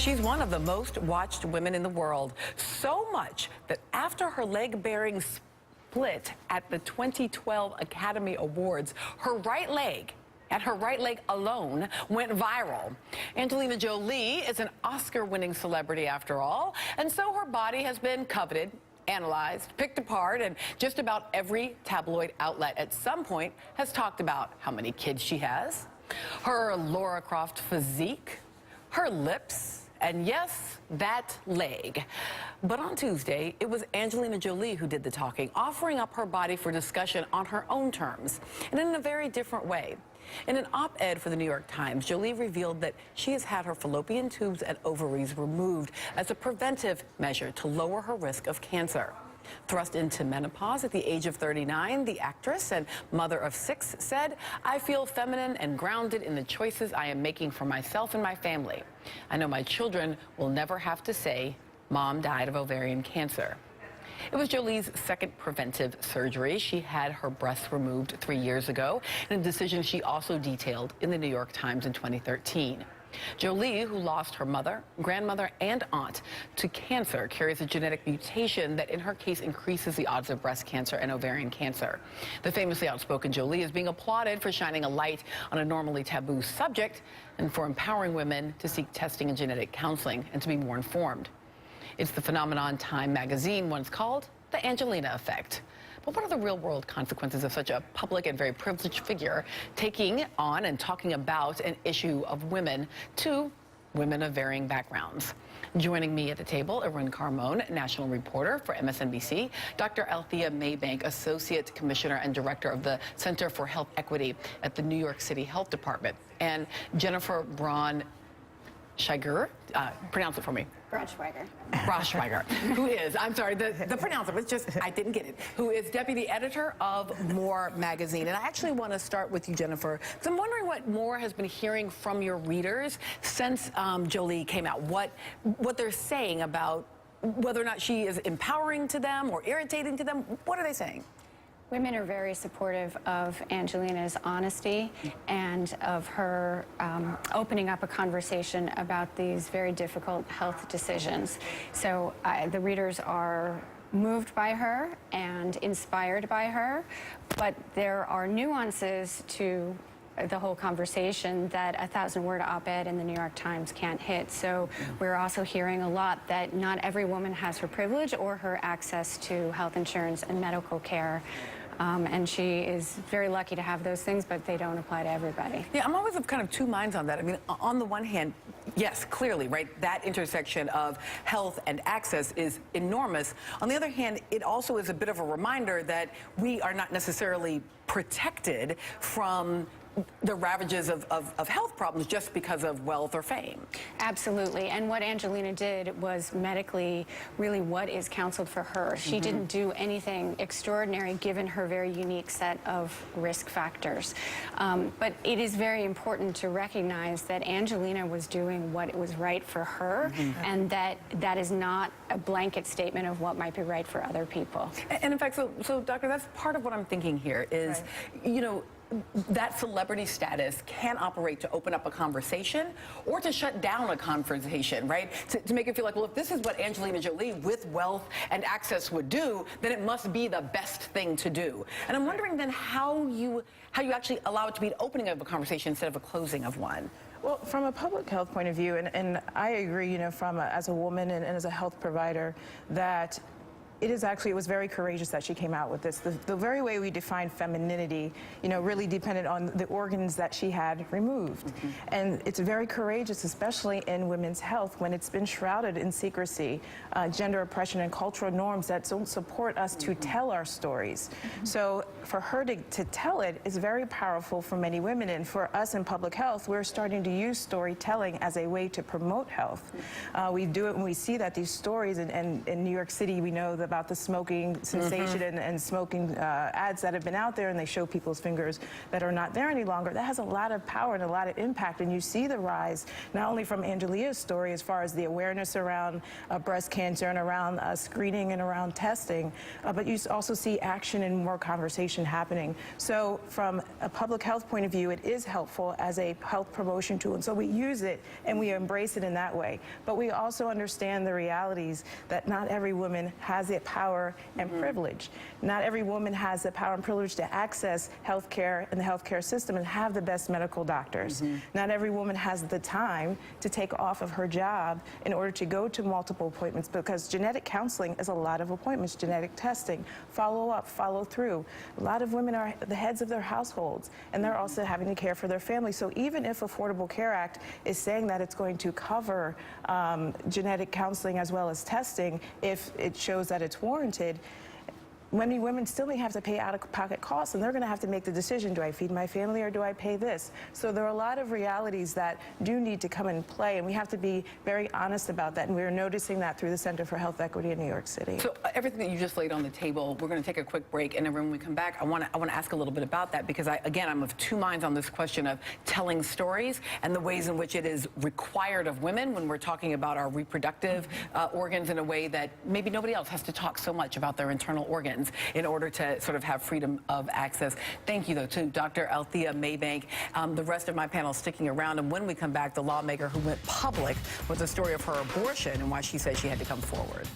She's one of the most watched women in the world. So much that after her leg-bearing split at the 2012 Academy Awards, her right leg alone went viral. Angelina Jolie is an Oscar-winning celebrity after all, and so her body has been coveted, analyzed, picked apart, and just about every tabloid outlet at some point has talked about how many kids she has, her Lara Croft physique, her lips, and yes, that leg. But on Tuesday, it was Angelina Jolie who did the talking, offering up her body for discussion on her own terms, and in a very different way. In an op-ed for the New York Times, Jolie revealed that she has had her fallopian tubes and ovaries removed as a preventive measure to lower her risk of cancer. Thrust into menopause at the age of 39, the actress and mother of 6 said, "I feel feminine and grounded in the choices I am making for myself and my family. I know my children will never have to say, 'Mom died of ovarian cancer.'" It was Jolie's second preventive surgery. She had her breasts removed 3 years ago, in a decision she also detailed in the New York Times in 2013. Jolie, who lost her mother, grandmother, and aunt to cancer, carries a genetic mutation that in her case increases the odds of breast cancer and ovarian cancer. The famously outspoken Jolie is being applauded for shining a light on a normally taboo subject and for empowering women to seek testing and genetic counseling and to be more informed. It's the phenomenon Time magazine once called the Angelina effect. But what are the real-world consequences of such a public and very privileged figure taking on and talking about an issue of women to women of varying backgrounds? Joining me at the table, Arun Carmone, national reporter for MSNBC, Dr. Althea Maybank, Associate Commissioner and Director of the Center for Health Equity at the New York City Health Department, and Jennifer Braunschweiger, pronounce it for me. Braunschweiger, who is, I'm sorry, the pronouncer, it's just, I didn't get it, who is Deputy Editor of More magazine. And I actually want to start with you, Jennifer, because I'm wondering what More has been hearing from your readers since Jolie came out, what they're saying about whether or not she is empowering to them or irritating to them. What are they saying? Women are very supportive of Angelina's honesty and of her opening up a conversation about these very difficult health decisions. So the readers are moved by her and inspired by her, but there are nuances to the whole conversation that a 1,000-word op-ed in the New York Times can't hit. So we're also hearing a lot that not every woman has her privilege or her access to health insurance and medical care. And she is very lucky to have those things, but they don't apply to everybody. Yeah, I'm always of kind of two minds on that. I mean, on the one hand, yes, clearly, right, that intersection of health and access is enormous. On the other hand, it also is a bit of a reminder that we are not necessarily protected from the ravages of health problems just because of wealth or fame. Absolutely. And what Angelina did was medically really what is counseled for her. She didn't do anything extraordinary given her very unique set of risk factors. But it is very important to recognize that Angelina was doing what was right for her, and that is not a blanket statement of what might be right for other people. And in fact, so Doctor, that's part of what I'm thinking here is, you know, that celebrity status can operate to open up a conversation or to shut down a conversation, right? To make it feel like, well, if this is what Angelina Jolie with wealth and access would do, then it must be the best thing to do. And I'm wondering then how you actually allow it to be an opening of a conversation instead of a closing of one. Well, from a public health point of view, and I agree, you know, as a woman and as a health provider, that it was very courageous that she came out with this. The very way we define femininity, you know, really depended on the organs that she had removed. And it's very courageous, especially in women's health, when it's been shrouded in secrecy, gender oppression and cultural norms that don't support us to tell our stories. So for her to tell it is very powerful for many women. And for us in public health, we're starting to use storytelling as a way to promote health. We do it when we see that these stories, in New York City, we know the about the smoking cessation and smoking ads that have been out there, and they show people's fingers that are not there any longer. That has a lot of power and a lot of impact, and you see the rise not only from Angelina's story as far as the awareness around breast cancer and around screening and around testing, but you also see action and more conversation happening. So from a public health point of view, it is helpful as a health promotion tool, and so we use it and we embrace it in that way. But we also understand the realities that not every woman has the power and privilege. Not every woman has the power and privilege to access health care and the healthcare system and have the best medical doctors. Not every woman has the time to take off of her job in order to go to multiple appointments, because genetic counseling is a lot of appointments, genetic testing, follow up, follow through. A lot of women are the heads of their households, and they're also having to care for their family. So even if Affordable Care Act is saying that it's going to cover genetic counseling as well as testing, if it shows that it's warranted, many women still may have to pay out-of-pocket costs, and they're going to have to make the decision, do I feed my family or do I pay this? So there are a lot of realities that do need to come in play, and we have to be very honest about that, and we're noticing that through the Center for Health Equity in New York City. So everything that you just laid on the table, we're going to take a quick break, and then when we come back, I want to ask a little bit about that, because I'm of two minds on this question of telling stories and the ways in which it is required of women when we're talking about our reproductive organs in a way that maybe nobody else has to talk so much about their internal organs in order to sort of have freedom of access. Thank you, though, to Dr. Althea Maybank. The rest of my panel sticking around, and when we come back, the lawmaker who went public with the story of her abortion and why she said she had to come forward.